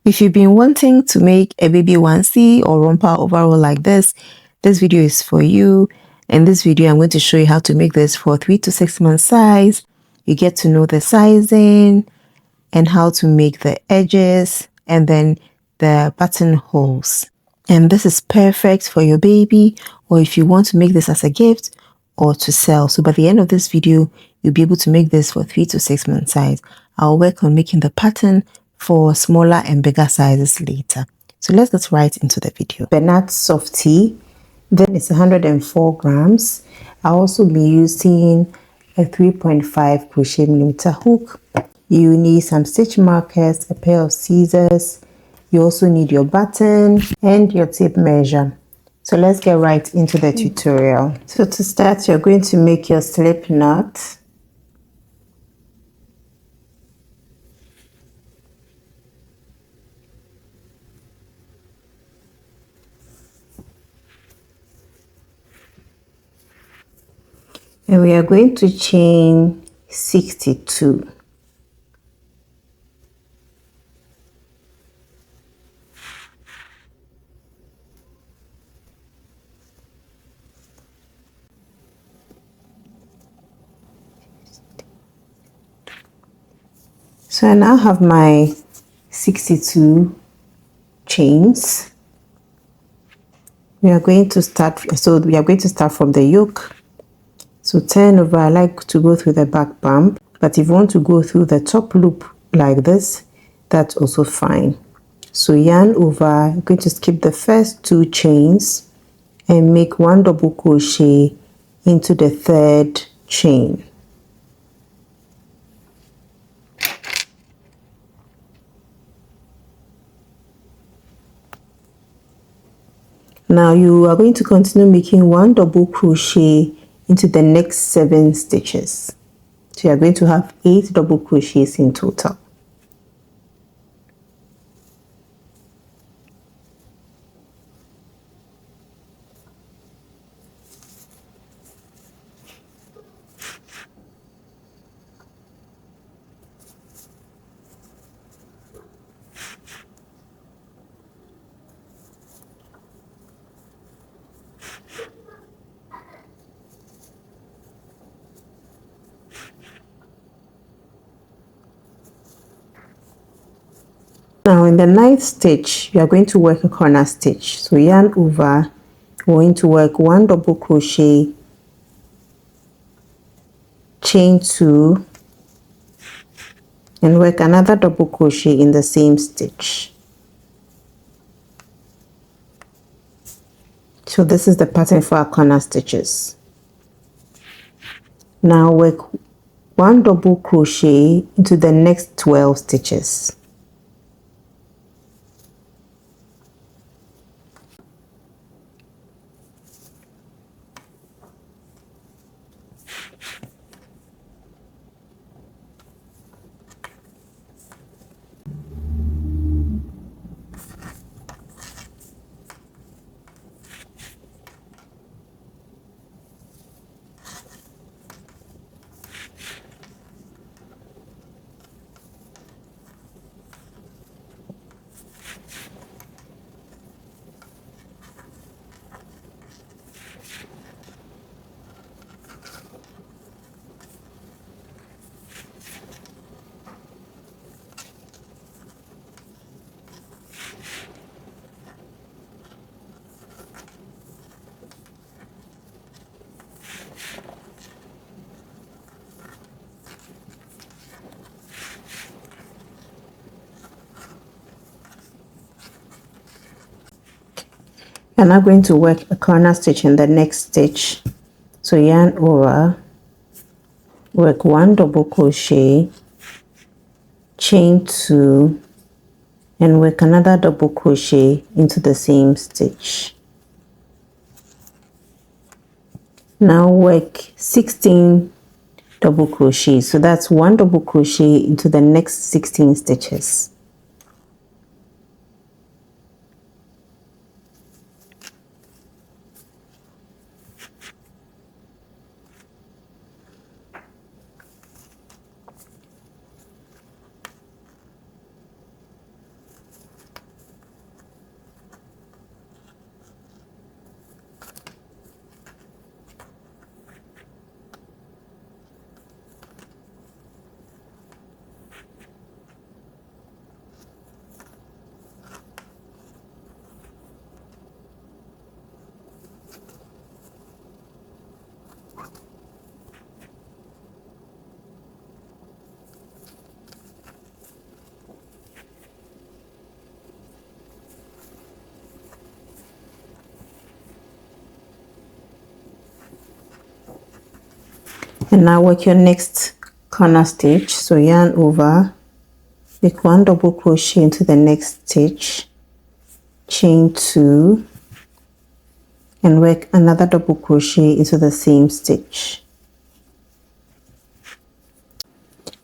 If you've been wanting to make a baby onesie or romper overall like this video is for you. In this video, I'm going to show you how to make this for 3 to 6 months size. You get to know the sizing and how to make the edges and then the buttonholes. And this is perfect for your baby, or if you want to make this as a gift or to sell. So by the end of this video, you'll be able to make this for 3 to 6 months size. I'll work on making the pattern for smaller and bigger sizes later. So let's get right into the video. Bernard Softy, then it's 104 grams. I'll also be using a 3.5 crochet millimeter hook. You need some stitch markers, a pair of scissors. You also need your button and your tape measure. So let's get right into the tutorial. So to start, you're going to make your slip knot. And we are going to chain 62. So I now have my 62 chains. We are going to start from the yoke. So turn over. I like to go through the back bump, but if you want to go through the top loop like this, that's also fine. So yarn over. I'm going to skip the first 2 chains and make 1 double crochet into the 3rd chain. Now you are going to continue making 1 double crochet into the next 7 stitches. So you are going to have 8 double crochets in total. Now in the 9th stitch, you are going to work a corner stitch. So yarn over, we're going to work 1 double crochet, chain 2, and work another double crochet in the same stitch. So this is the pattern for our corner stitches. Now work 1 double crochet into the next 12 stitches. I'm now going to work a corner stitch in the next stitch. So yarn over, work 1 double crochet, chain 2, and work another double crochet into the same stitch. Now work 16 double crochet. So that's 1 double crochet into the next 16 stitches. And now work your next corner stitch. So yarn over, make 1 double crochet into the next stitch, chain 2, and work another double crochet into the same stitch.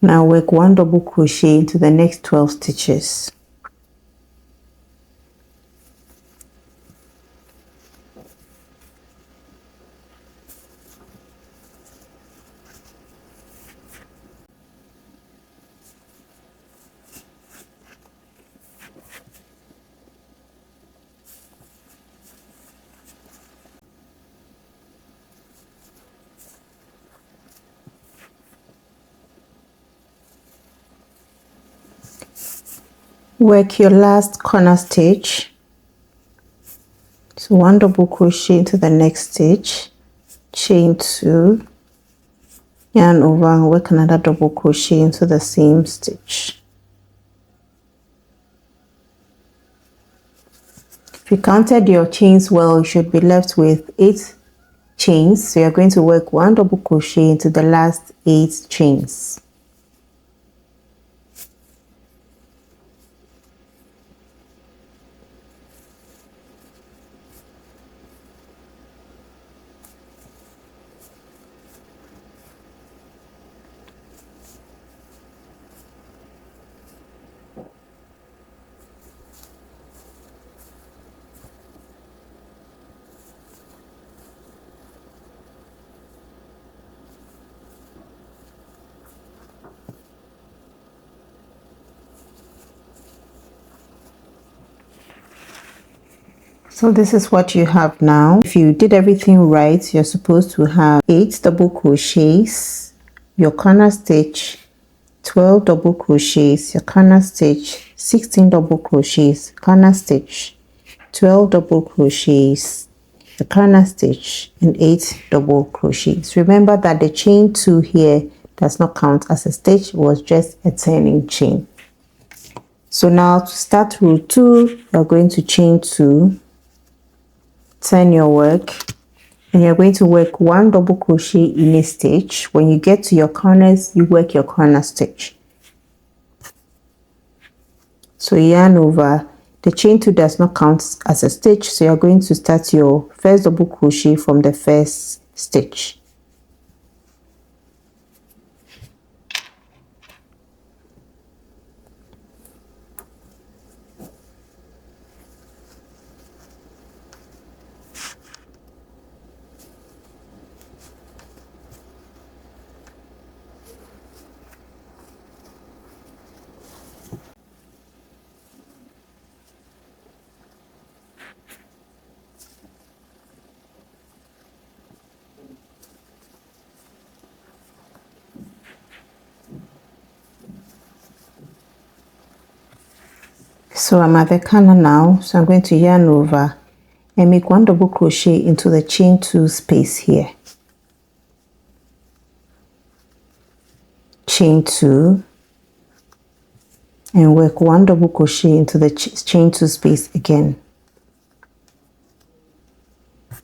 Now work 1 double crochet into the next 12 stitches. Work your last corner stitch. So 1 double crochet into the next stitch, chain 2, yarn over, and work another double crochet into the same stitch. If you counted your chains well, you should be left with 8 chains. So you're going to work 1 double crochet into the last 8 chains. So this is what you have now. If you did everything right, you're supposed to have 8 double crochets, your corner stitch, 12 double crochets, your corner stitch, 16 double crochets, corner stitch, 12 double crochets, the corner stitch, and 8 double crochets. Remember that the chain 2 here does not count as a stitch, it was just a turning chain. So now to start row 2, you're going to chain 2, turn your work, and you're going to work 1 double crochet in a stitch. When you get to your corners, you work your corner stitch. So yarn over, the chain 2 does not count as a stitch, so you're going to start your first double crochet from the first stitch. So I'm at the corner now, so I'm going to yarn over and make 1 double crochet into the chain 2 space here. Chain 2 and work 1 double crochet into the chain 2 space again.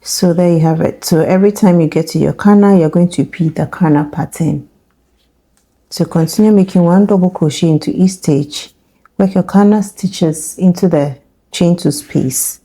So there you have it. So every time you get to your corner, you're going to repeat the corner pattern. So continue making 1 double crochet into each stitch. Work your corner stitches into the chain 2 space.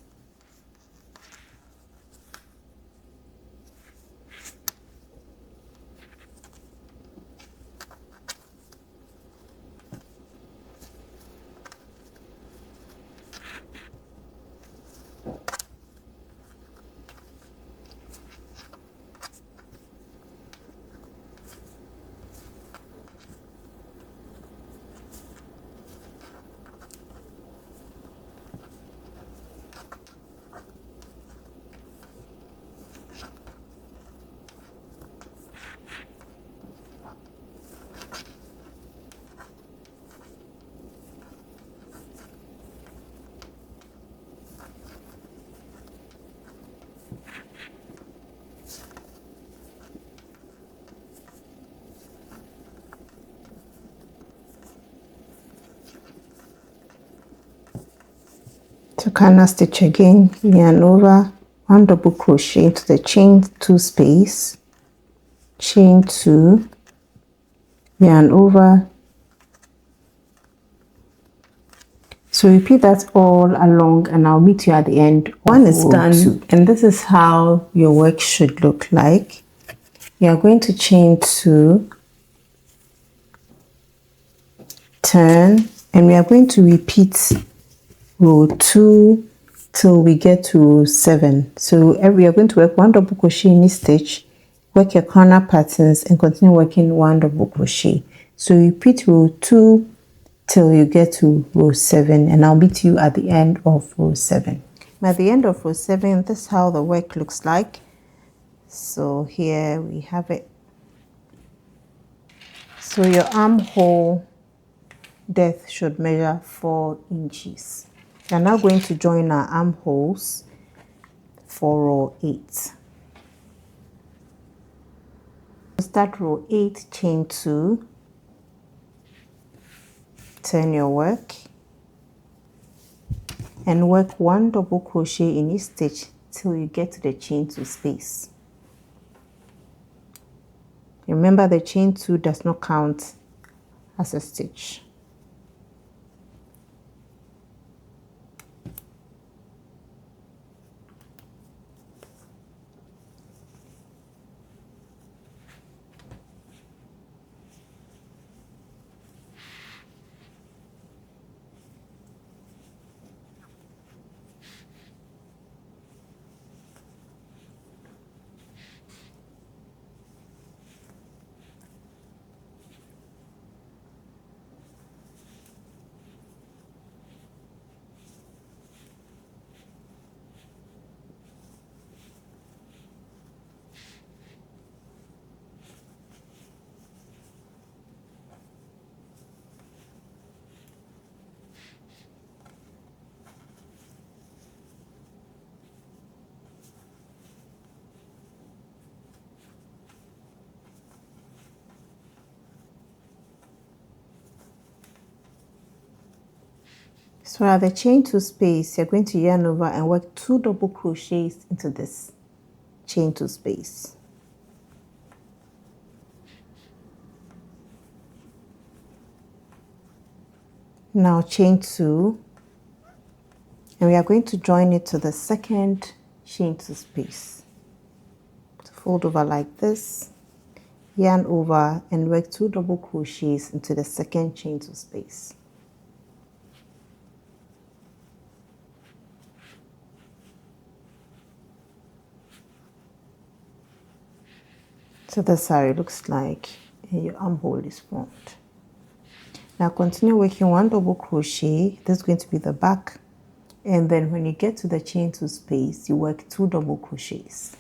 To corner stitch again, yarn over, 1 double crochet into the chain 2 space, chain 2, yarn over. So repeat that all along and I'll meet you at the end. One is done, and this is how your work should look like. You are going to chain 2, turn, and we are going to repeat row 2 till we get to row 7. So we are going to work 1 double crochet in each stitch, work your corner patterns, and continue working 1 double crochet. So repeat row 2 till you get to row 7, and I'll meet you at the end of row 7. At the end of row 7, this is how the work looks like. So here we have it. So your armhole depth should measure 4 inches. We are now going to join our armholes for row 8. Start row 8, chain 2, turn your work, and work 1 double crochet in each stitch till you get to the chain 2 space. Remember, the chain 2 does not count as a stitch. So at the chain 2 space, you're going to yarn over and work 2 double crochets into this chain 2 space. Now chain 2, and we are going to join it to the second chain 2 space. So fold over like this, yarn over and work 2 double crochets into the second chain 2 space. So that's how it looks like, and your armhole is formed. Now continue working 1 double crochet. This is going to be the back, and then when you get to the chain 2 space, you work 2 double crochets.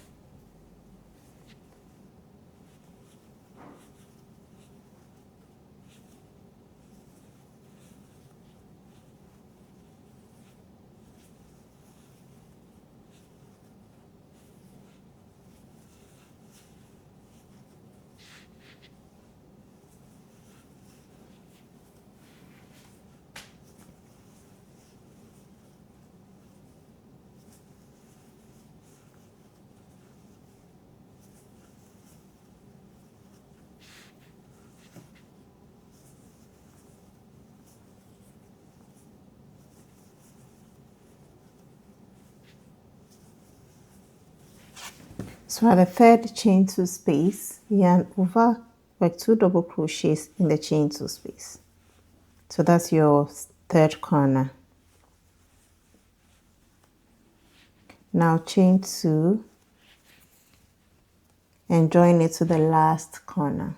So at the third chain 2 space, yarn over, work 2 double crochets in the chain 2 space. So that's your third corner. Now chain 2 and join it to the last corner.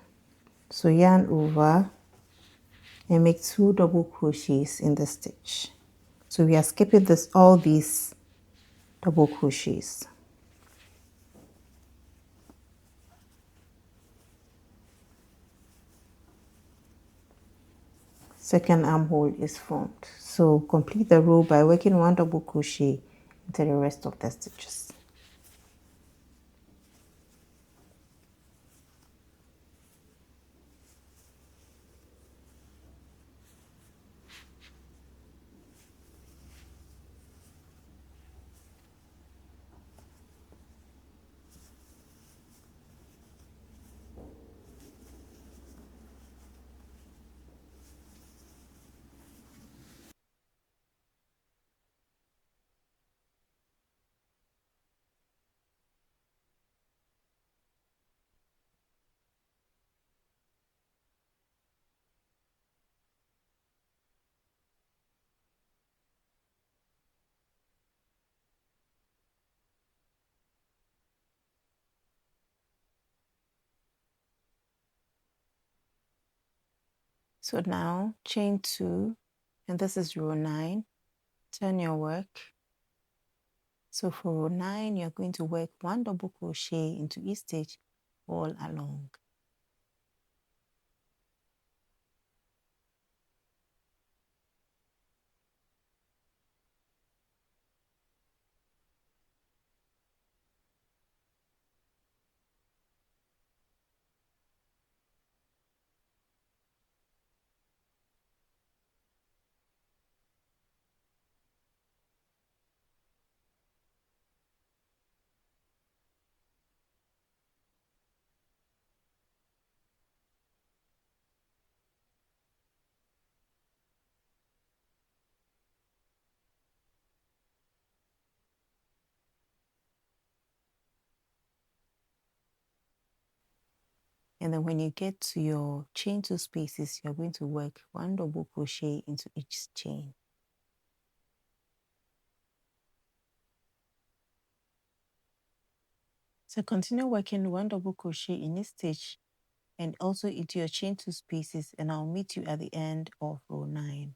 So yarn over and make 2 double crochets in the stitch. So we are skipping all these double crochets. Second armhole is formed. So complete the row by working 1 double crochet into the rest of the stitches. So now chain 2, and this is row 9. Turn your work. So for row 9, you're going to work 1 double crochet into each stitch all along. And then when you get to your chain 2 spaces, you're going to work 1 double crochet into each chain. So continue working 1 double crochet in each stitch and also into your chain 2 spaces, and I'll meet you at the end of row 9.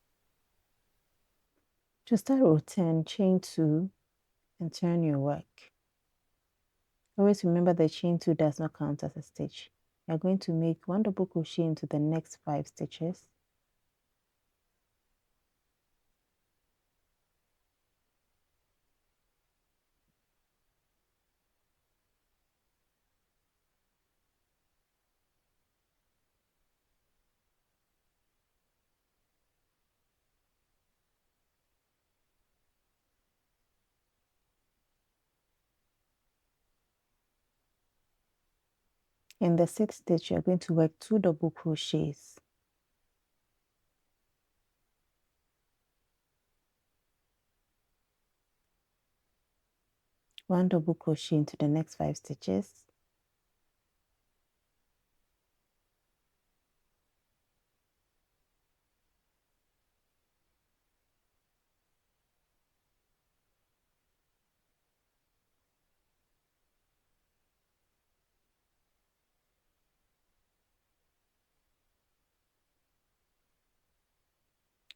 To start row 10, chain 2 and turn your work. Always remember that chain 2 does not count as a stitch. You're going to make 1 double crochet into the next 5 stitches. In the 6th stitch, you're going to work 2 double crochets. One double crochet into the next 5 stitches.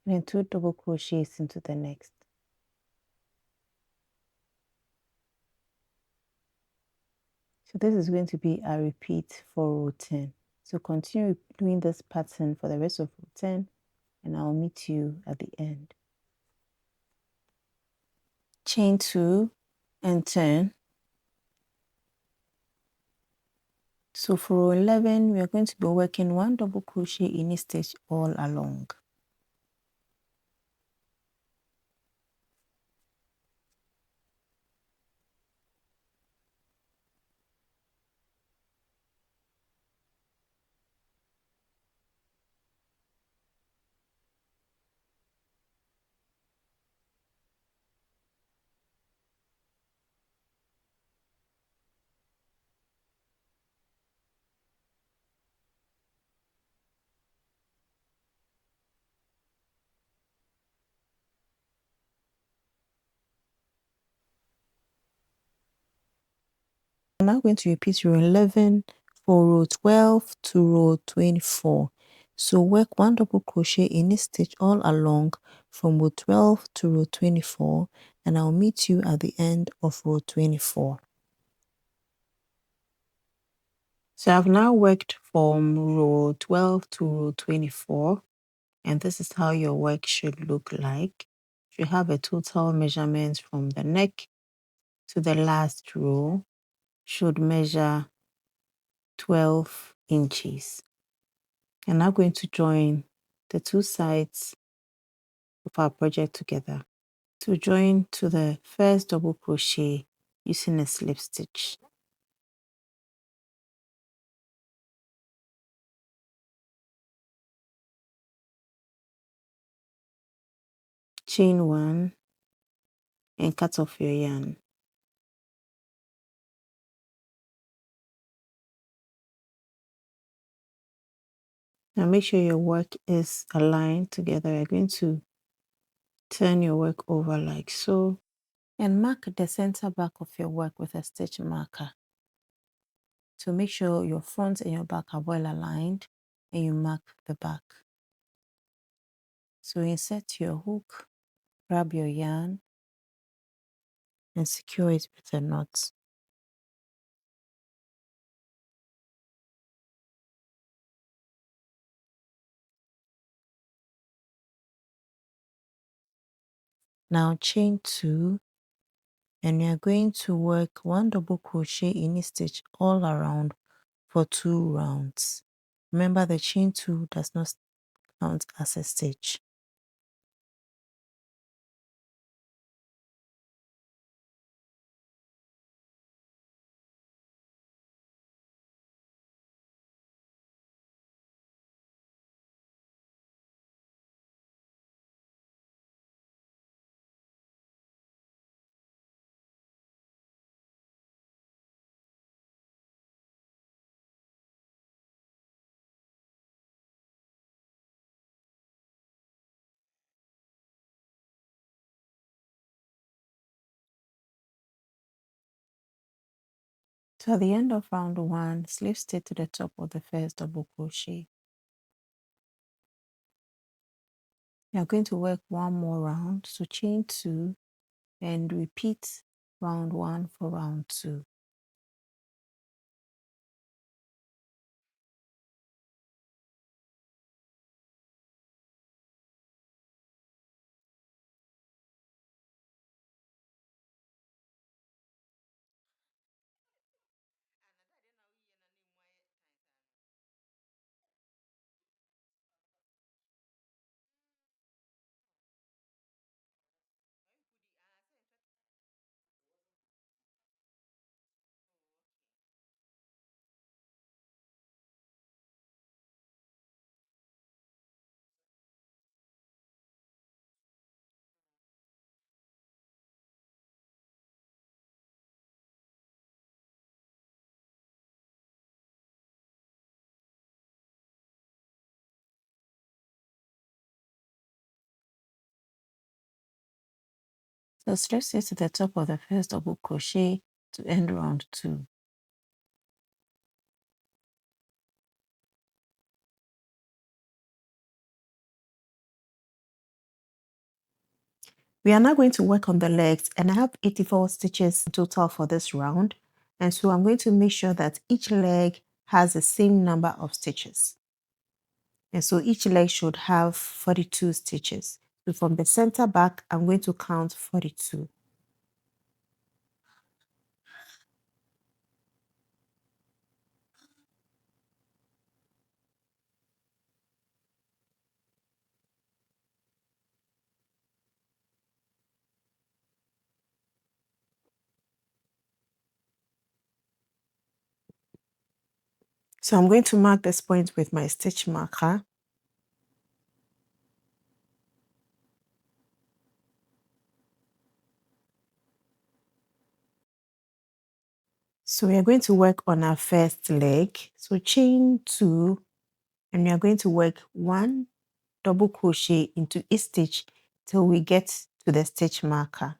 And then 2 double crochets into the next. So this is going to be a repeat for row 10. So continue doing this pattern for the rest of row 10, and I'll meet you at the end. Chain 2 and turn. So for row 11, we are going to be working 1 double crochet in each stitch all along. I'm now going to repeat row 11 for row 12 to row 24. So work 1 double crochet in each stitch all along from row 12 to row 24, and I'll meet you at the end of row 24. So I've now worked from row 12 to row 24, and this is how your work should look like. You have a total measurement from the neck to the last row should measure 12 inches. I'm now going to join the 2 sides of our project together. To join to the first double crochet using a slip stitch. Chain 1 and cut off your yarn. Now make sure your work is aligned together. You're going to turn your work over like so and mark the center back of your work with a stitch marker. So make sure your front and your back are well aligned and you mark the back. So insert your hook, grab your yarn, and secure it with a knot. Now chain 2, and we are going to work 1 double crochet in each stitch all around for 2 rounds. Remember, the chain 2 does not count as a stitch. So at the end of round 1, slip stitch to the top of the first double crochet. We are going to work 1 more round, so chain 2 and repeat round 1 for round 2. So slip stitch to the top of the first double crochet to end round 2. We are now going to work on the legs, and I have 84 stitches in total for this round, and so I'm going to make sure that each leg has the same number of stitches. And so each leg should have 42 stitches. So from the center back, I'm going to count 42. So I'm going to mark this point with my stitch marker. So we are going to work on our first leg. So chain 2, and we are going to work 1 double crochet into each stitch till we get to the stitch marker.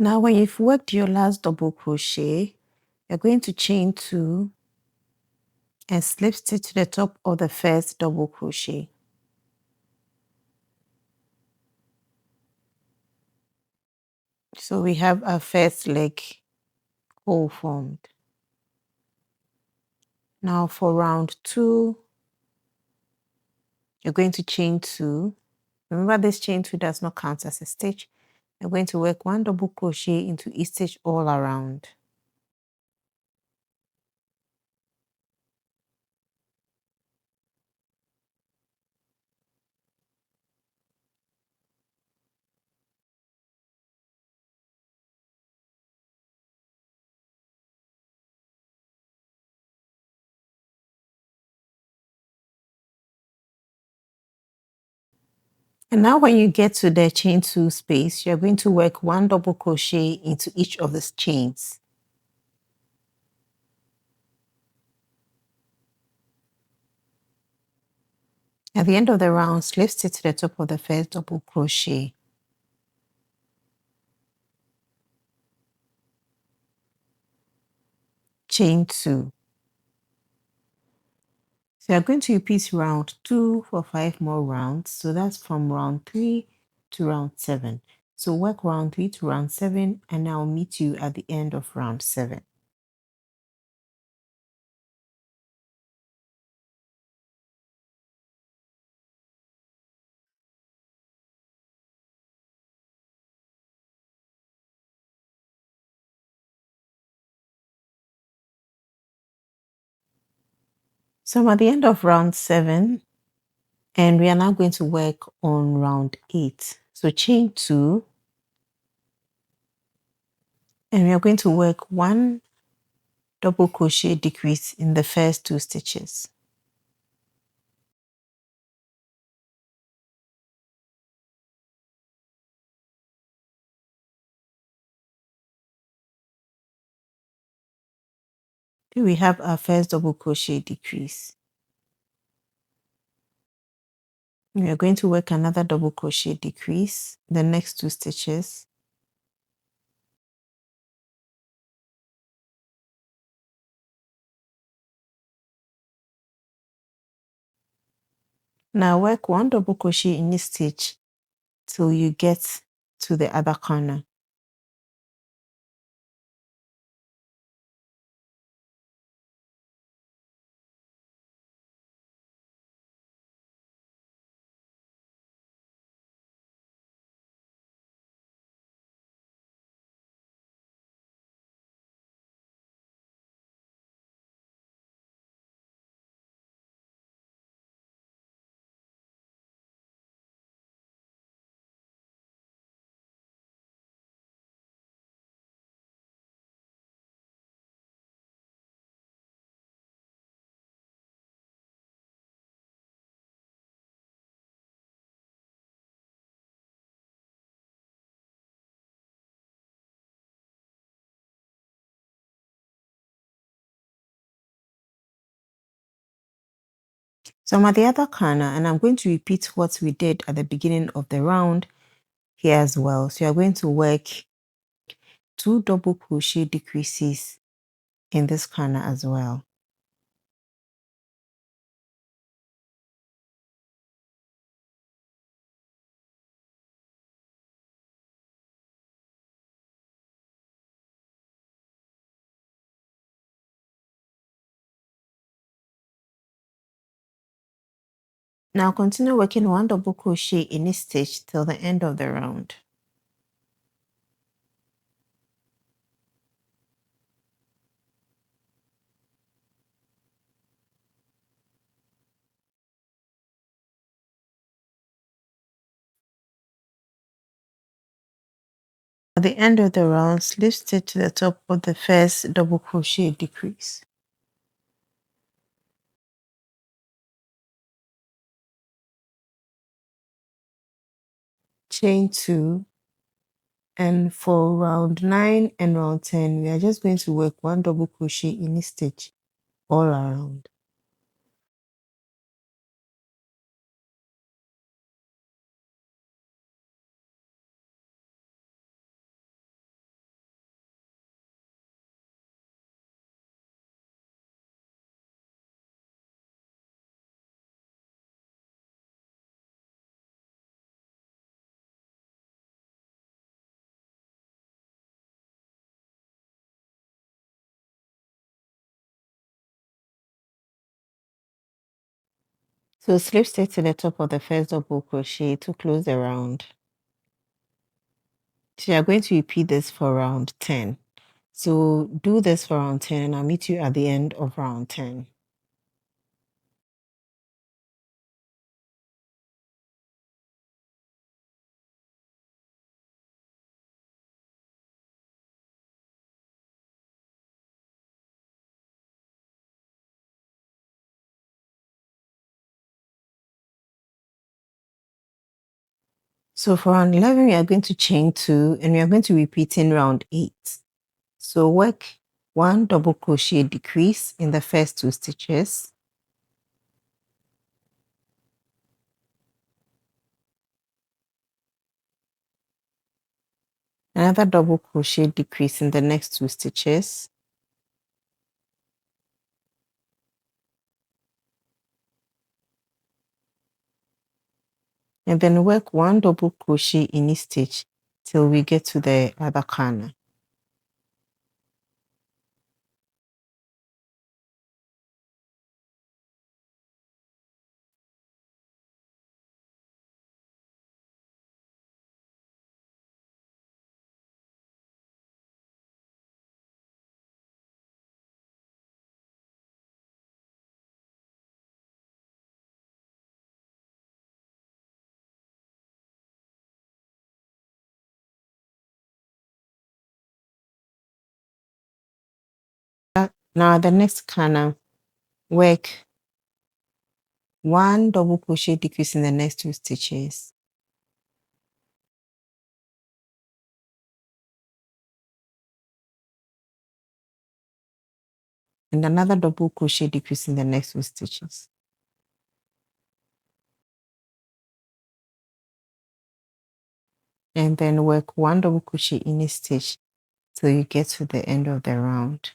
Now when you've worked your last double crochet, you're going to chain 2 and slip stitch to the top of the first double crochet. So we have our first leg hole formed. Now for round 2, you're going to chain 2. Remember, this chain 2 does not count as a stitch. You're going to work 1 double crochet into each stitch all around. And now when you get to the chain 2 space, you're going to work 1 double crochet into each of the chains. At the end of the round, slip stitch to the top of the first double crochet. Chain 2. So you're going to repeat round 2 for 5 more rounds. So that's from round 3 to round 7. So work round 3 to round 7, and I'll meet you at the end of round 7. So I'm at the end of round 7, and we are now going to work on round 8. So chain 2, and we are going to work 1 double crochet decrease in the first 2 stitches. Here we have our first double crochet decrease. We are going to work another double crochet decrease the next 2 stitches. Now work 1 double crochet in each stitch till you get to the other corner. So I'm at the other corner, and I'm going to repeat what we did at the beginning of the round here as well. So you're going to work 2 double crochet decreases in this corner as well. Now continue working 1 double crochet in each stitch till the end of the round. At the end of the round, slip stitch to the top of the first double crochet decrease. Chain 2, and for round 9 and round 10, we are just going to work 1 double crochet in each stitch all around. So slip stitch to the top of the first double crochet to close the round. So you're going to repeat this for round 10. So do this for round 10, and I'll meet you at the end of round 10. So for round 11, we are going to chain 2 and we are going to repeat in round 8. So work 1 double crochet decrease in the first 2 stitches. Another double crochet decrease in the next 2 stitches. And then work 1 double crochet in each stitch till we get to the other corner. Now the next corner, work 1 double crochet decrease in the next 2 stitches. And another double crochet decrease in the next 2 stitches. And then work 1 double crochet in each stitch till you get to the end of the round.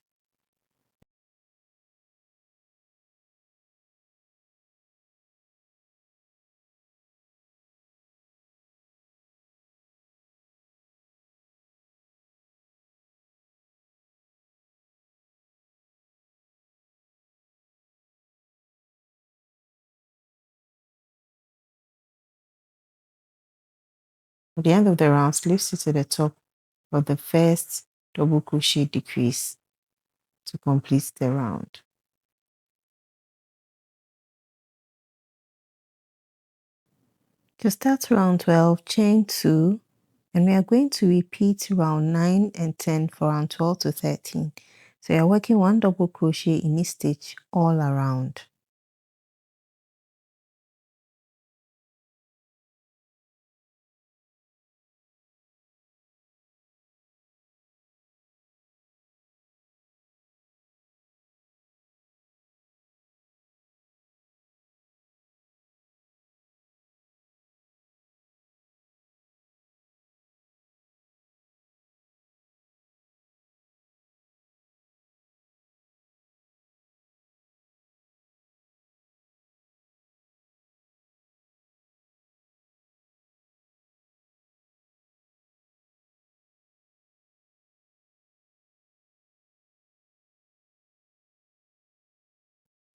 At the end of the round, slip stitch to the top of the first double crochet decrease to complete the round. To start round 12, chain 2, and we are going to repeat round 9 and 10 for round 12 to 13. So you're working 1 double crochet in each stitch all around.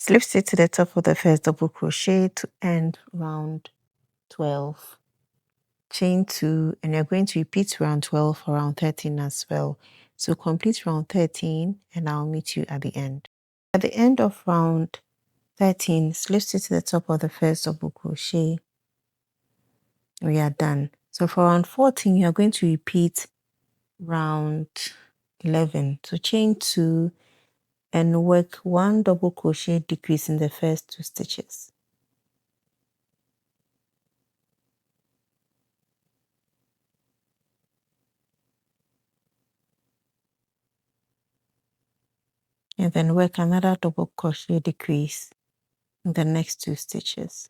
Slip stitch to the top of the first double crochet to end round 12. Chain 2, and you're going to repeat round 12 for round 13 as well. So complete round 13 and I'll meet you at the end. At the end of round 13, slip stitch to the top of the first double crochet. We are done. So for round 14, you're going to repeat round 11. So chain 2 and work 1 double crochet decrease in the first 2 stitches. And then work another double crochet decrease in the next 2 stitches.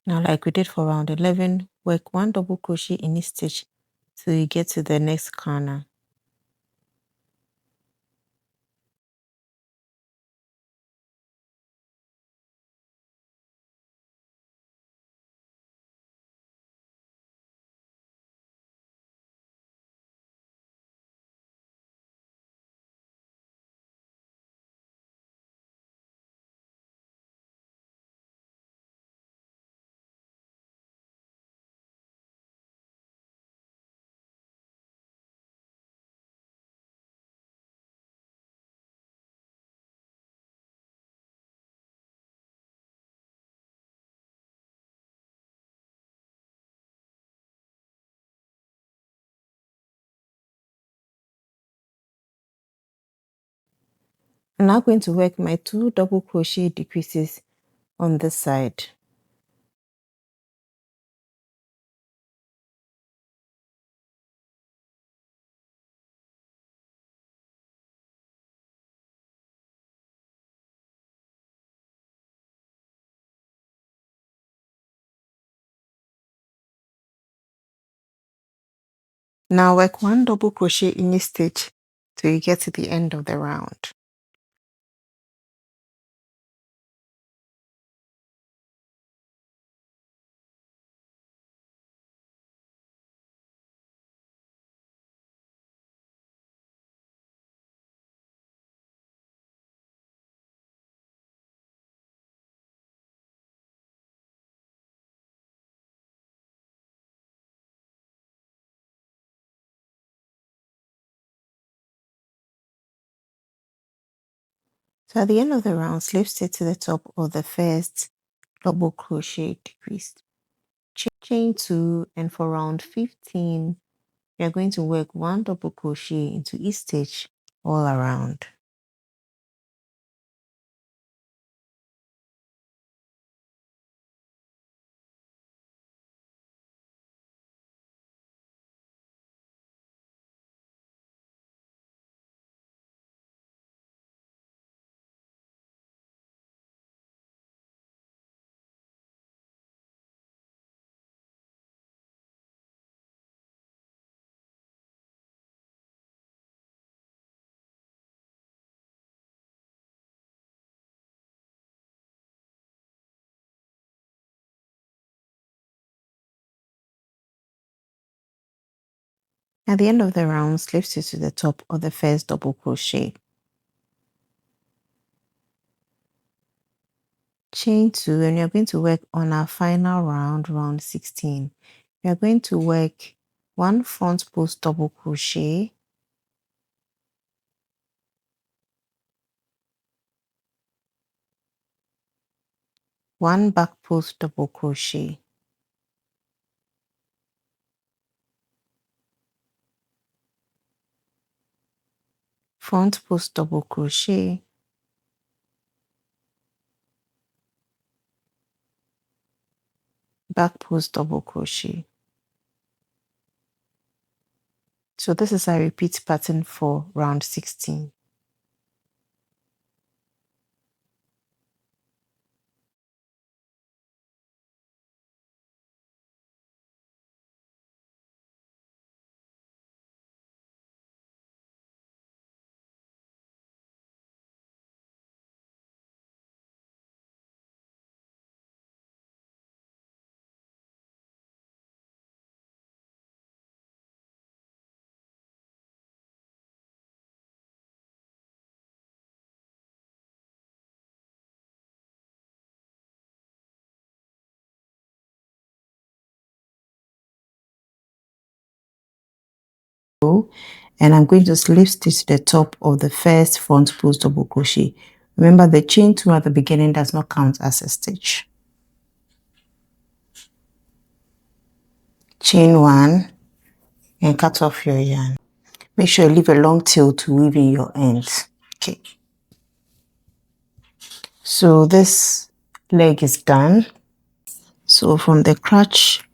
Now, like we did for round 11, work 1 double crochet in each stitch till you get to the next corner. I'm now going to work my 2 double crochet decreases on this side. Now work 1 double crochet in each stitch till you get to the end of the round. So at the end of the round, slip stitch to the top of the first double crochet decrease. Chain 2, and for round 15, we are going to work 1 double crochet into each stitch all around. At the end of the round, slip stitch to the top of the first double crochet. Chain 2, and we are going to work on our final round, round 16. We are going to work 1 front post double crochet, 1 back post double crochet, front post double crochet, back post double crochet. So this is a repeat pattern for round 16. And I'm going to slip stitch the top of the first front post double crochet. Remember, the chain 2 at the beginning does not count as a stitch. Chain 1 and cut off your yarn. Make sure you leave a long tail to weave in your ends. Okay. So this leg is done. So from the crotch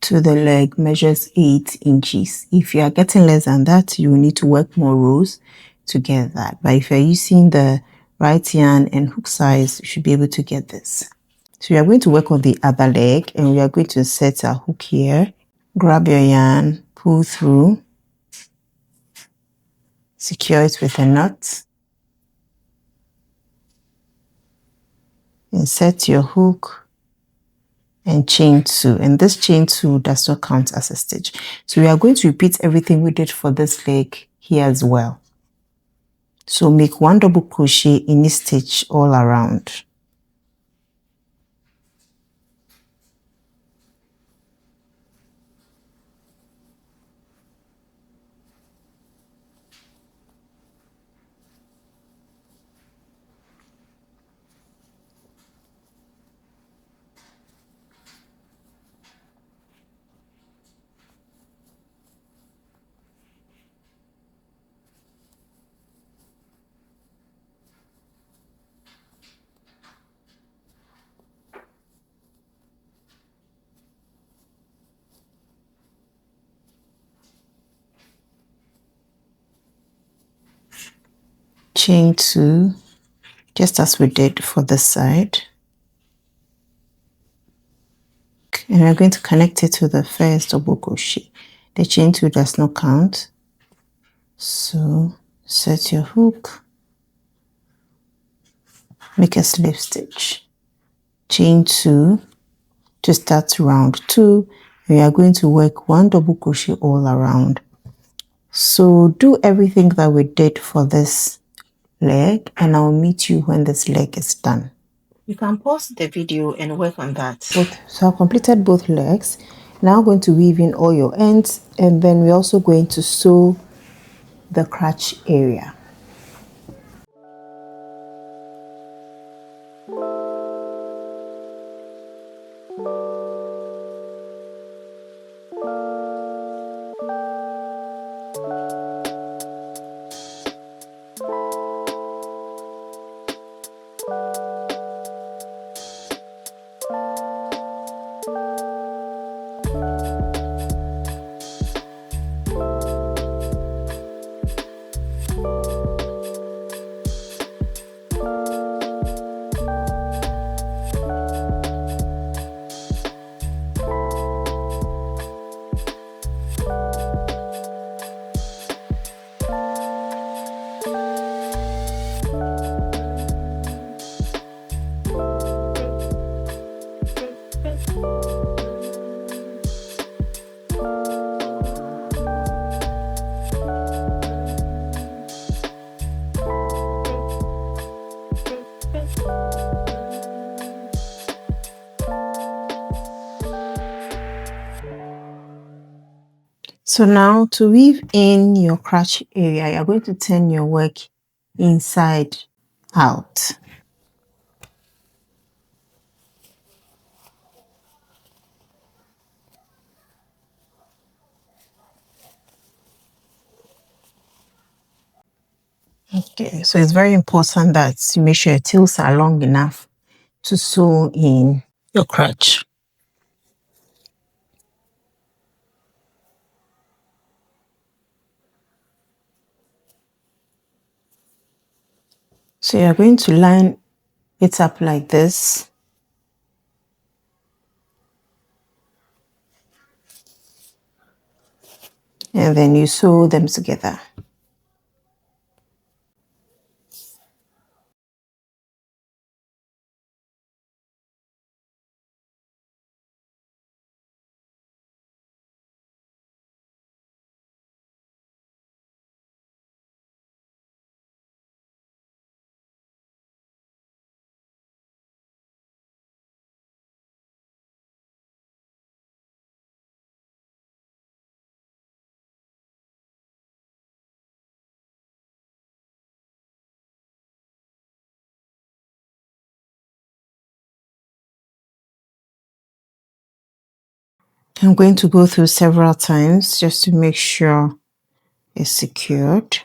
to the leg measures 8 inches. If you are getting less than that, you will need to work more rows to get that. But if you're using the right yarn and hook size, you should be able to get this. So we are going to work on the other leg, and we are going to set our hook here. Grab your yarn, pull through, secure it with a knot, insert your hook, and chain 2, and this chain 2 does not count as a stitch. So we are going to repeat everything we did for this leg here as well. So make 1 double crochet in each stitch all around. chain 2, just as we did for this side. And we're going to connect it to the first double crochet. The chain 2 does not count. So set your hook, make a slip stitch, chain 2 to start round 2. We are going to work 1 double crochet all around. So do everything that we did for this leg, and I'll meet you when this leg is done. You can pause the video and work on that. So I've completed both legs. Now I'm going to weave in all your ends, and then we're also going to sew the crotch area. So now to weave in your crotch area, you're going to turn your work inside out. Okay, so it's very important that you make sure your tails are long enough to sew in your crotch. So you're going to line it up like this. And then you sew them together. I'm going to go through several times just to make sure it's secured.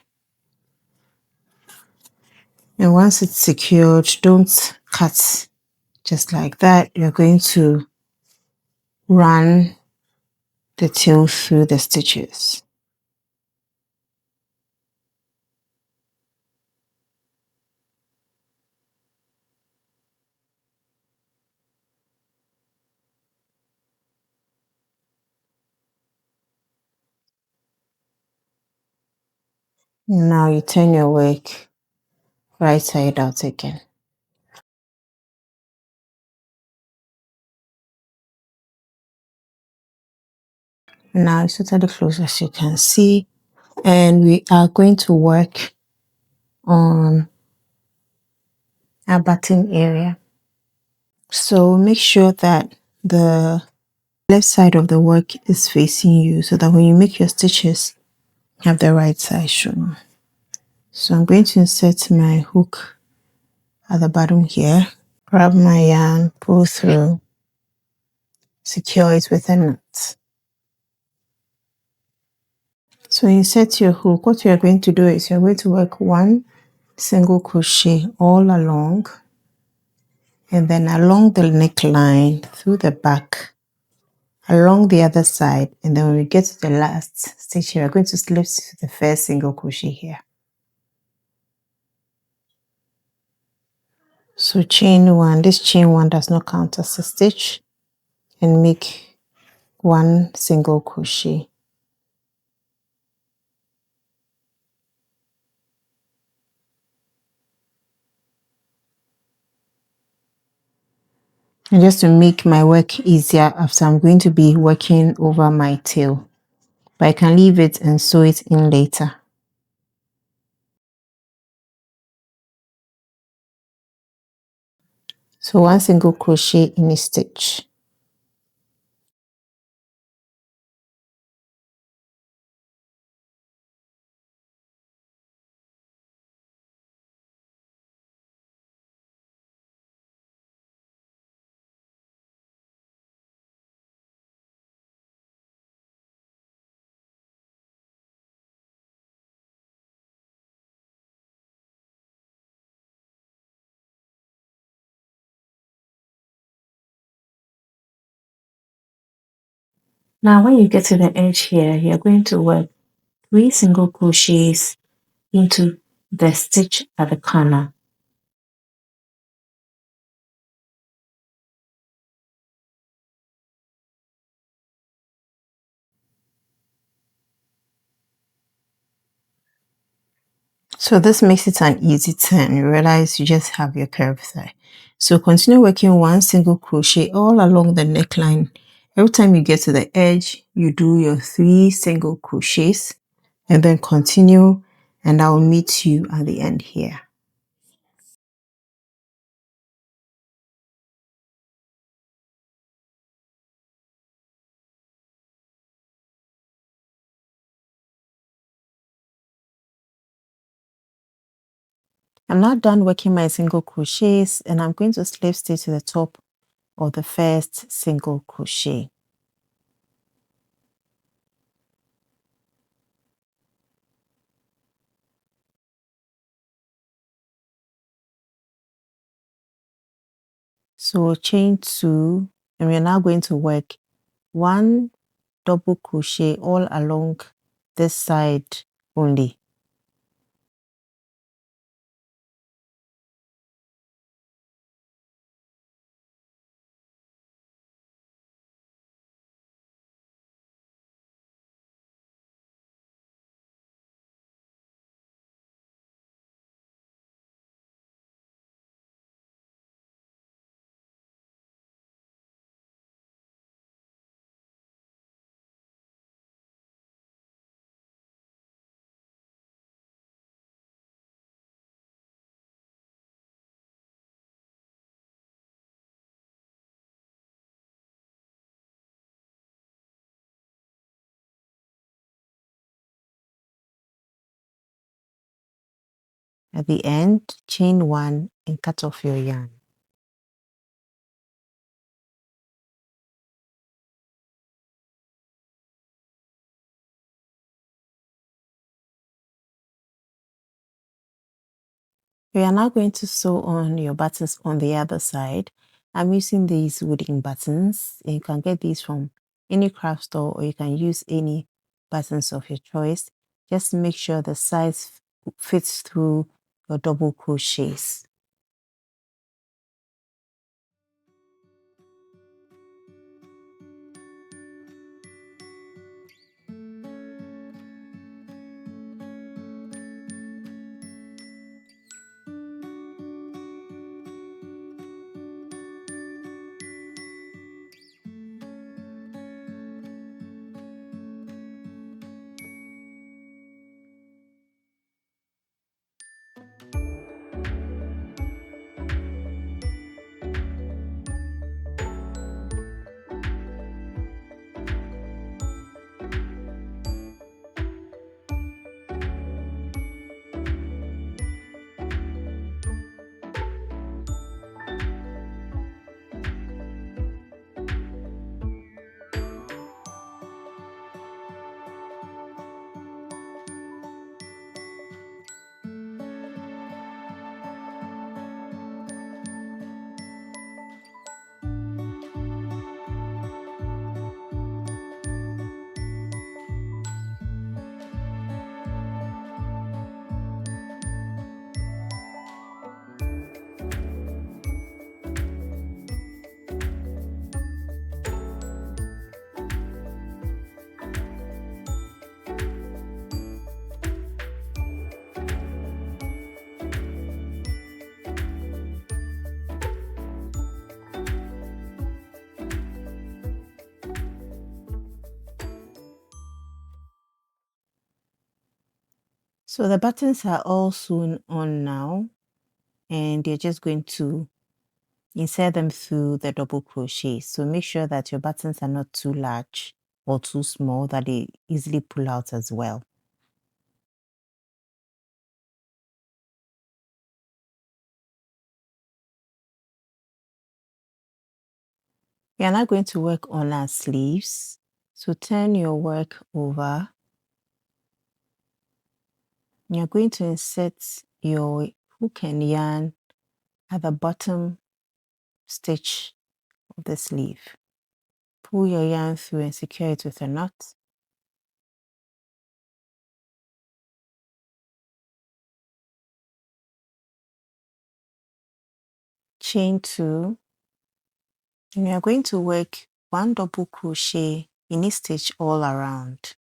And once it's secured, don't cut just like that. You're going to run the tail through the stitches. Now you turn your work right side out again. Now it's totally closed, as you can see, and we are going to work on our button area. So make sure that the left side of the work is facing you so that when you make your stitches, you have the right side shown. So I'm going to insert my hook at the bottom here, grab my yarn, pull through, secure it with a knot. So insert your hook. What you're going to do is you're going to work 1 single crochet all along, and then along the neckline, through the back, along the other side, and then when we get to the last stitch here, we're going to slip the first single crochet here. So chain one, this chain one does not count as a stitch, and make one single crochet. And just to make my work easier after, I'm going to be working over my tail, but I can leave it and sew it in later. So one single crochet in a stitch. Now when you get to the edge here, you're going to work 3 single crochets into the stitch at the corner. So this makes it an easy turn. You realize you just have your curved thigh. So continue working one single crochet all along the neckline. Every time you get to the edge, you do your 3 single crochets and then continue, and I will meet you at the end here. I'm now done working my single crochets, and I'm going to slip stitch to the top of the first single crochet. So chain 2, and we're now going to work 1 double crochet all along this side only. At the end, chain 1 and cut off your yarn. We are now going to sew on your buttons on the other side. I'm using these wooden buttons. You can get these from any craft store, or you can use any buttons of your choice. Just make sure the size fits through your double crochets. So the buttons are all sewn on now, and you're just going to insert them through the double crochet. So make sure that your buttons are not too large or too small, that they easily pull out as well. We are now going to work on our sleeves. So turn your work over. You're going to insert your hook and yarn at the bottom stitch of the sleeve. Pull your yarn through and secure it with a knot. Chain 2, and you are going to work 1 double crochet in each stitch all around.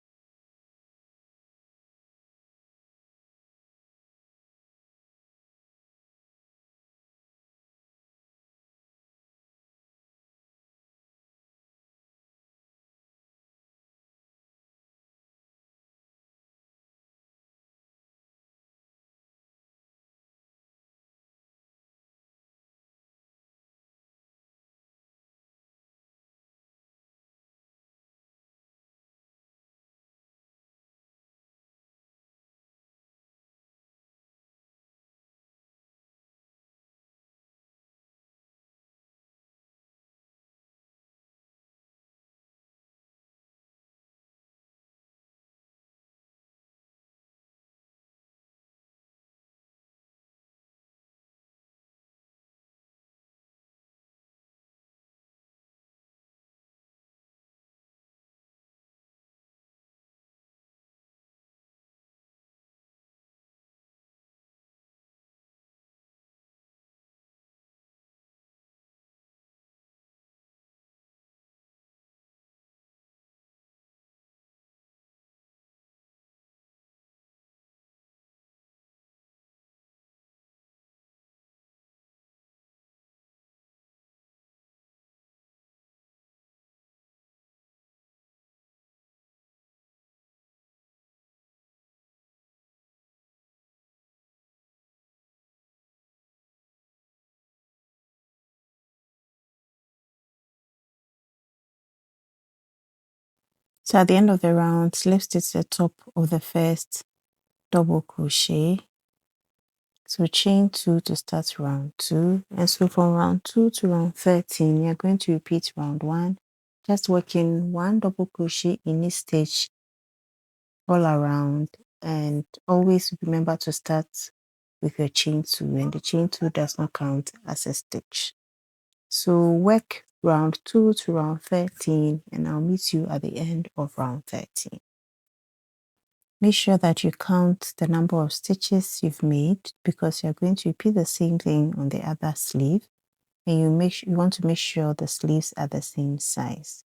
So at the end of the round, slip stitch the top of the first double crochet. So chain 2 to start round 2, and so from round 2 to round 13, you're going to repeat round 1, just working 1 double crochet in each stitch all around, and always remember to start with your chain 2, and the chain 2 does not count as a stitch. So work round 2 to round 13, and I'll meet you at the end of round 13. Make sure that you count the number of stitches you've made, because you're going to repeat the same thing on the other sleeve, and you want to make sure the sleeves are the same size.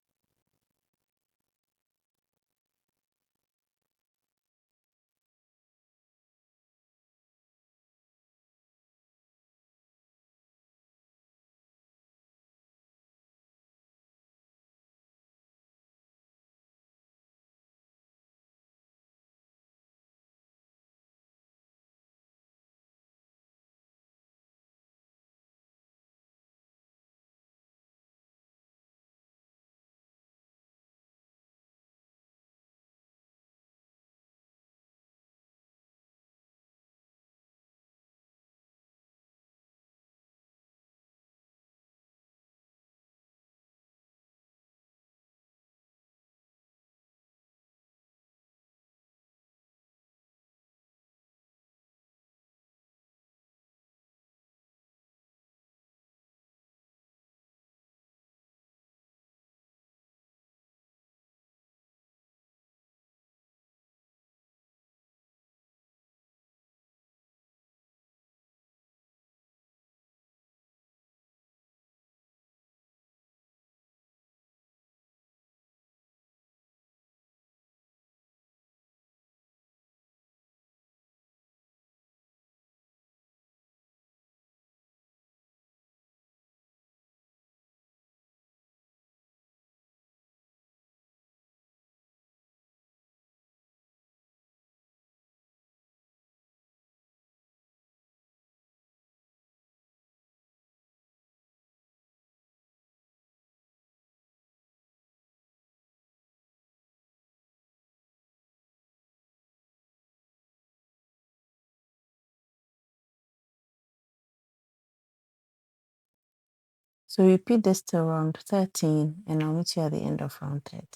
So repeat this to round 13 and I'll meet you at the end of round 13.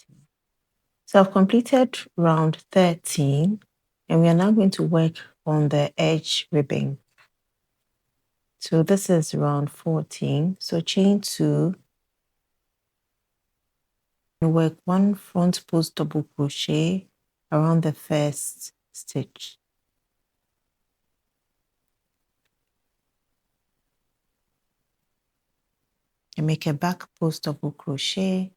So I've completed round 13 and we are now going to work on the edge ribbing. So this is round 14. So chain 2 and work 1 front post double crochet around the first stitch. And make a back post double crochet,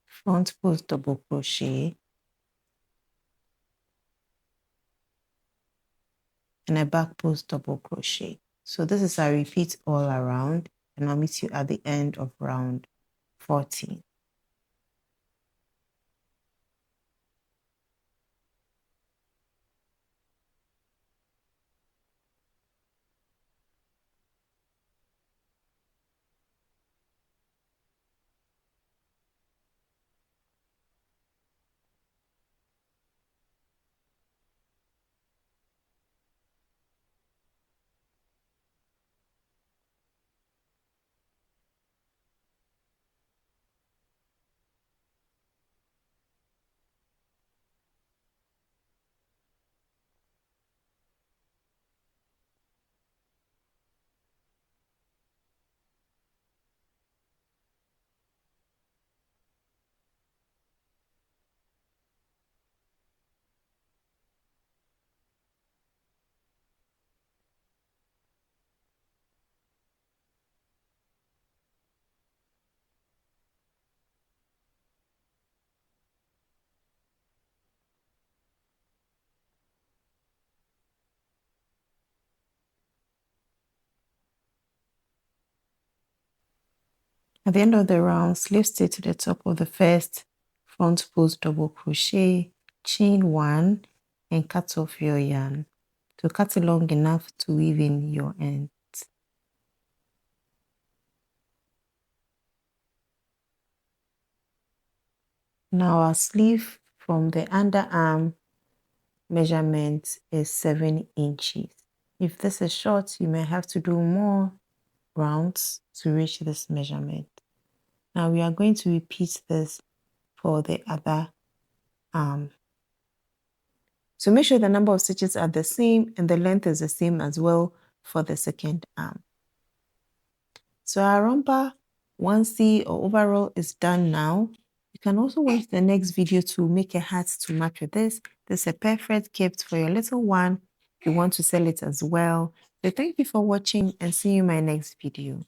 front post double crochet, and a back post double crochet. So this is a repeat all around, and I'll meet you at the end of round 14. At the end of the round, slip stitch to the top of the first front post double crochet, chain 1, and cut off your yarn. So cut it long enough to weave in your end. Now our sleeve from the underarm measurement is 7 inches. If this is short, you may have to do more rounds to reach this measurement. Now we are going to repeat this for the other arm. So make sure the number of stitches are the same and the length is the same as well for the second arm. So our romper 1C or overall is done now. You can also watch the next video to make a hat to match with this. This is a perfect gift for your little one. You want to sell it as well. So thank you for watching and see you in my next video.